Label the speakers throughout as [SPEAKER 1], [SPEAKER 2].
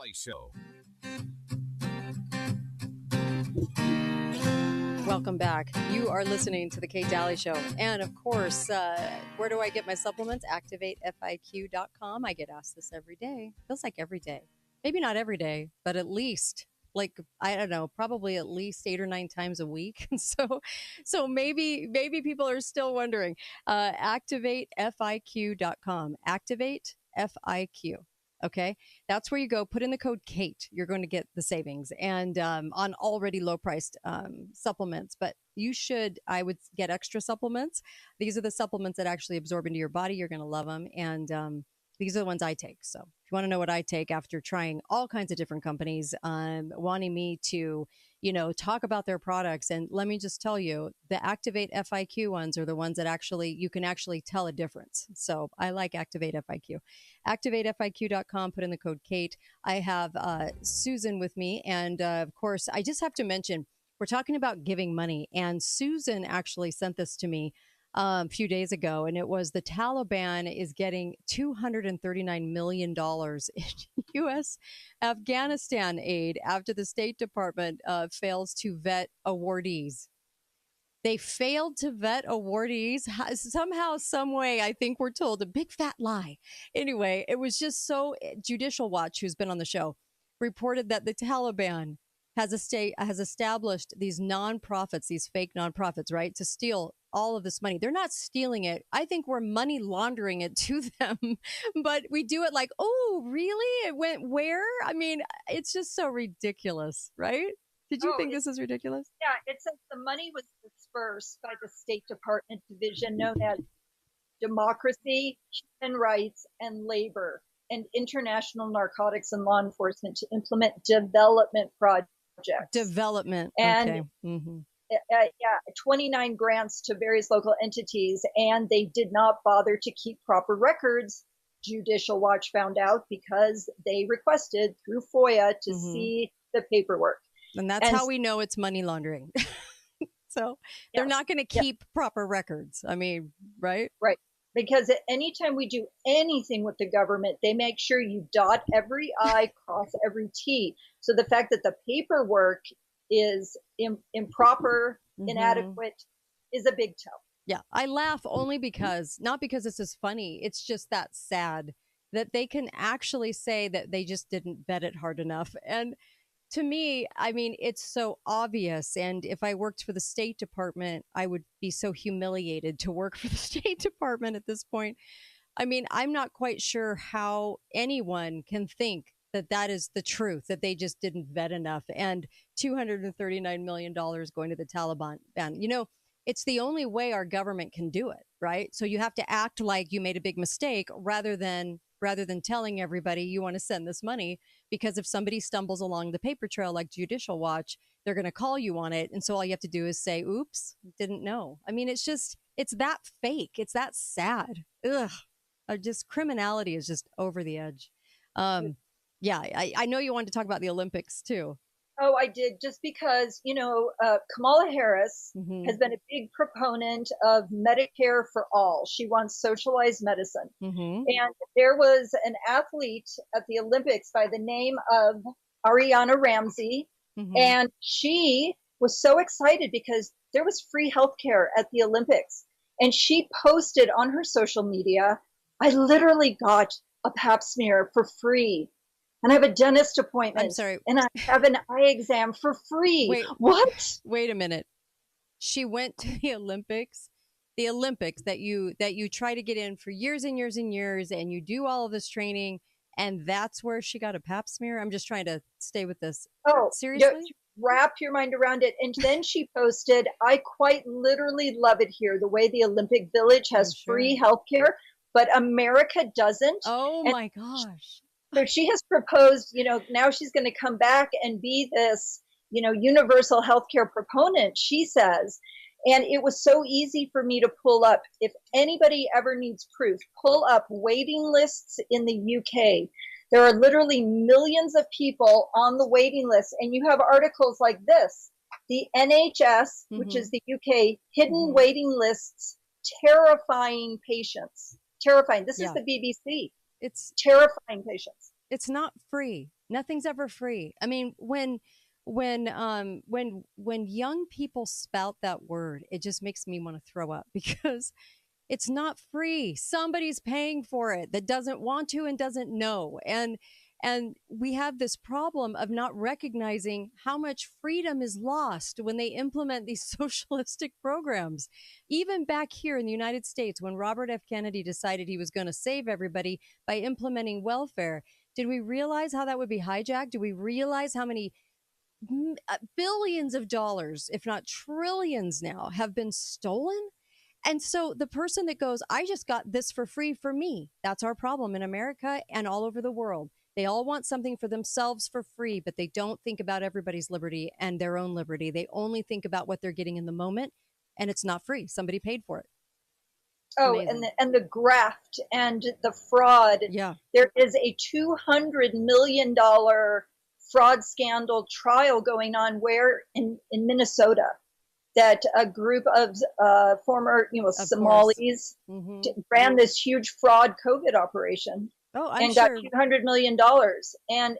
[SPEAKER 1] Daily Show.
[SPEAKER 2] Welcome back. You are listening to the Kate Daly Show. And of course, where do I get my supplements? ActivateFIQ.com. I get asked this every day. Feels like every day. Maybe not every day, but at least, like, I don't know, probably at least 8 or 9 times a week. So maybe people are still wondering. ActivateFIQ.com. Activate FIQ. Okay, that's where you go. Put in the code Kate. You're going to get the savings and on already low priced supplements. But I would get extra supplements. These are the supplements that actually absorb into your body. You're going to love them. And these are the ones I take. So if you want to know what I take after trying all kinds of different companies, wanting me to, talk about their products. And let me just tell you, the Activate FIQ ones are the ones that you can actually tell a difference. So I like Activate FIQ. ActivateFIQ.com, put in the code Kate. I have Susan with me. And of course, I just have to mention, we're talking about giving money. And Susan actually sent this to me a few days ago. And it was the Taliban is getting $239 million in U.S. Afghanistan aid after the State Department fails to vet awardees. They failed to vet awardees somehow, some way. I think we're told a big fat lie. Anyway, it was just so. Judicial Watch, who's been on the show, reported that the Taliban has established these nonprofits, these fake nonprofits, right, to steal all of this money. They're not stealing it. I think we're money laundering it to them, but we do it like, oh, really? It went where? I mean, it's just so ridiculous, right? Did you think this is ridiculous?
[SPEAKER 3] Yeah, it says the money was dispersed by the State Department division known as Democracy, Human Rights, and Labor, and International Narcotics and Law Enforcement to implement development projects.
[SPEAKER 2] Development.
[SPEAKER 3] And
[SPEAKER 2] okay. Mm-hmm.
[SPEAKER 3] 29 grants to various local entities, and they did not bother to keep proper records. Judicial Watch found out because they requested through FOIA to see the paperwork.
[SPEAKER 2] And that's how we know it's money laundering. So they're not going to keep proper records. I mean, right?
[SPEAKER 3] Right. Because anytime we do anything with the government, they make sure you dot every I, cross every T. So the fact that the paperwork is improper, inadequate, is a big tell.
[SPEAKER 2] Yeah. I laugh only not because this is funny. It's just that sad that they can actually say that they just didn't vet it hard enough. And to me, I mean, it's so obvious. And if I worked for the State Department, I would be so humiliated to work for the State Department at this point. I mean, I'm not quite sure how anyone can think that that is the truth, that they just didn't vet enough. And $239 million going to the Taliban. And, it's the only way our government can do it, right? So you have to act like you made a big mistake rather than telling everybody you want to send this money, because if somebody stumbles along the paper trail like Judicial Watch, they're going to call you on it. And so all you have to do is say, oops, didn't know. I mean, it's that fake. It's that sad. Ugh. Just criminality is just over the edge. Yeah, I know you wanted to talk about the Olympics too.
[SPEAKER 3] Oh, I did, just because, Kamala Harris has been a big proponent of Medicare for all. She wants socialized medicine. And there was an athlete at the Olympics by the name of Ariana Ramsey, and she was so excited because there was free healthcare at the Olympics. And she posted on her social media, I literally got a pap smear for free. And I have a dentist appointment.
[SPEAKER 2] I'm sorry.
[SPEAKER 3] And I have an eye exam for free.
[SPEAKER 2] Wait,
[SPEAKER 3] what?
[SPEAKER 2] Wait a minute. She went to the Olympics that you try to get in for years and years and years, and you do all of this training, and that's where she got a pap smear. I'm just trying to stay with this.
[SPEAKER 3] Oh,
[SPEAKER 2] seriously?
[SPEAKER 3] Wrap your mind around it. And then she posted, I quite literally love it here, the way the Olympic Village has free healthcare, but America doesn't.
[SPEAKER 2] Oh my gosh.
[SPEAKER 3] So she has proposed, now she's going to come back and be this, universal healthcare proponent, she says. And it was so easy for me to pull up. If anybody ever needs proof, pull up waiting lists in the UK. There are literally millions of people on the waiting list. And you have articles like this. The NHS, which is the UK, hidden waiting lists, terrifying patients. Terrifying. This is the BBC.
[SPEAKER 2] It's
[SPEAKER 3] terrifying patients.
[SPEAKER 2] It's not free. Nothing's ever free. I mean, when young people spout that word, it just makes me want to throw up because it's not free. Somebody's paying for it that doesn't want to and doesn't know. And we have this problem of not recognizing how much freedom is lost when they implement these socialistic programs. Even back here in the United States, when Robert F. Kennedy decided he was going to save everybody by implementing welfare, did we realize how that would be hijacked? Do we realize how many billions of dollars, if not trillions now, have been stolen? And so the person that goes, I just got this for free for me. That's our problem in America and all over the world. They all want something for themselves for free, but they don't think about everybody's liberty and their own liberty. They only think about what they're getting in the moment, and it's not free. Somebody paid for it.
[SPEAKER 3] Oh, and the graft and the fraud.
[SPEAKER 2] Yeah.
[SPEAKER 3] There is a $200 million fraud scandal trial going on where in Minnesota that a group of former, Somalis ran this huge fraud COVID operation.
[SPEAKER 2] Oh,
[SPEAKER 3] and got $200 million and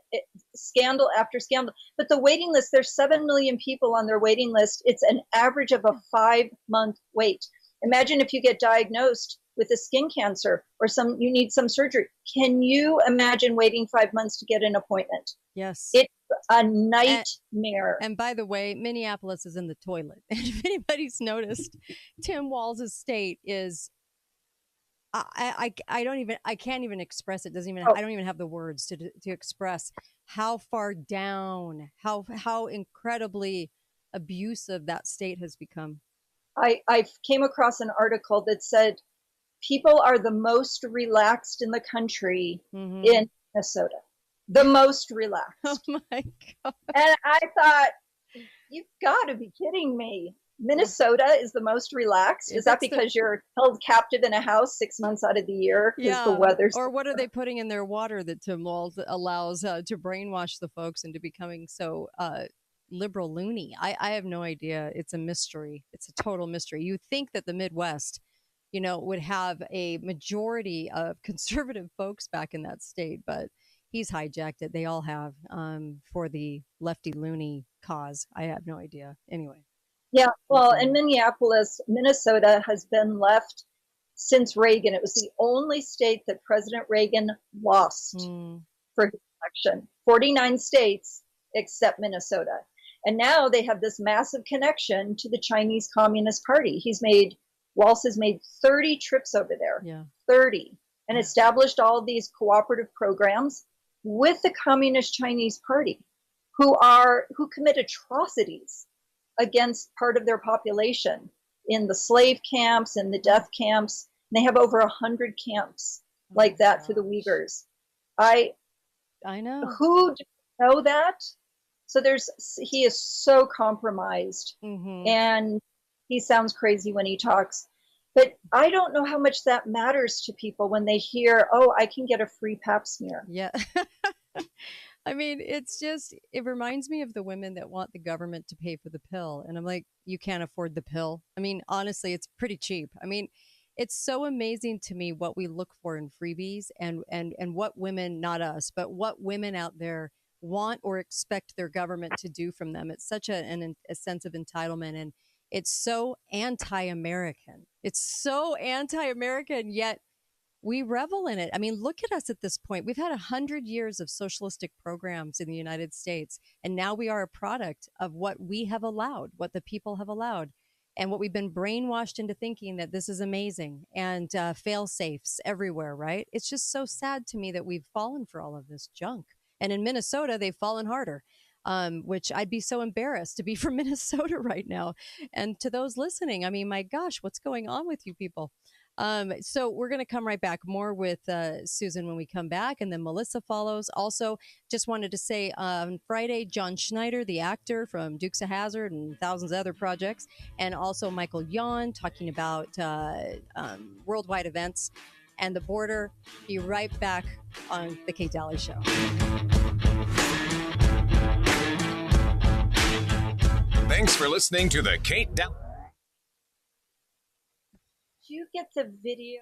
[SPEAKER 3] scandal after scandal. But the waiting list, there's 7 million people on their waiting list. It's an average of a 5-month wait. Imagine if you get diagnosed with a skin cancer or you need some surgery. Can you imagine waiting 5 months to get an appointment?
[SPEAKER 2] Yes.
[SPEAKER 3] It's a nightmare.
[SPEAKER 2] And by the way, Minneapolis is in the toilet. And if anybody's noticed, Tim Walz' state is, I can't even express it. I don't even have the words to express how far down, how incredibly abusive that state has become.
[SPEAKER 3] I came across an article that said people are the most relaxed in the country in Minnesota. The most relaxed.
[SPEAKER 2] Oh my God.
[SPEAKER 3] And I thought, you've got to be kidding me. Minnesota is the most relaxed. Is that because you're held captive in a house 6 months out of the year?
[SPEAKER 2] Yeah.
[SPEAKER 3] The weather's
[SPEAKER 2] or what are they putting in their water that Tim Walz allows to brainwash the folks into becoming so liberal loony? I have no idea. It's a mystery. It's a total mystery. You think that the Midwest, would have a majority of conservative folks back in that state, but he's hijacked it. They all have for the lefty loony cause. I have no idea. Anyway.
[SPEAKER 3] Yeah, well, in Minneapolis, Minnesota has been left since Reagan. It was the only state that President Reagan lost for his election. 49 states except Minnesota. And now they have this massive connection to the Chinese Communist Party. Walz has made 30 trips over there.
[SPEAKER 2] Yeah.
[SPEAKER 3] 30. And established all these cooperative programs with the Communist Chinese Party who commit atrocities against part of their population in the slave camps and the death camps. They have over 100 camps like that for the Uyghurs. I
[SPEAKER 2] know.
[SPEAKER 3] Who didn't know that? So he is so compromised and he sounds crazy when he talks. But I don't know how much that matters to people when they hear, oh, I can get a free pap smear.
[SPEAKER 2] Yeah. I mean, it reminds me of the women that want the government to pay for the pill. And I'm like, you can't afford the pill. I mean, honestly, it's pretty cheap. I mean, it's so amazing to me what we look for in freebies and what women, not us, but what women out there want or expect their government to do from them. It's such a sense of entitlement, and it's so anti-American. It's so anti-American, yet we revel in it. I mean, look at us at this point. We've had 100 years of socialistic programs in the United States, and now we are a product of what we have allowed, what the people have allowed, and what we've been brainwashed into thinking that this is amazing, and fail-safes everywhere, right? It's just so sad to me that we've fallen for all of this junk. And in Minnesota, they've fallen harder, which I'd be so embarrassed to be from Minnesota right now. And to those listening, I mean, my gosh, what's going on with you people? So we're going to come right back more with Susan when we come back, and then Melissa follows. Also, just wanted to say on Friday, John Schneider, the actor from Dukes of Hazzard and thousands of other projects, and also Michael Yon talking about worldwide events and the border. Be right back on The Kate Daly Show.
[SPEAKER 1] Thanks for listening to The Kate Daly.
[SPEAKER 3] Do you get the video?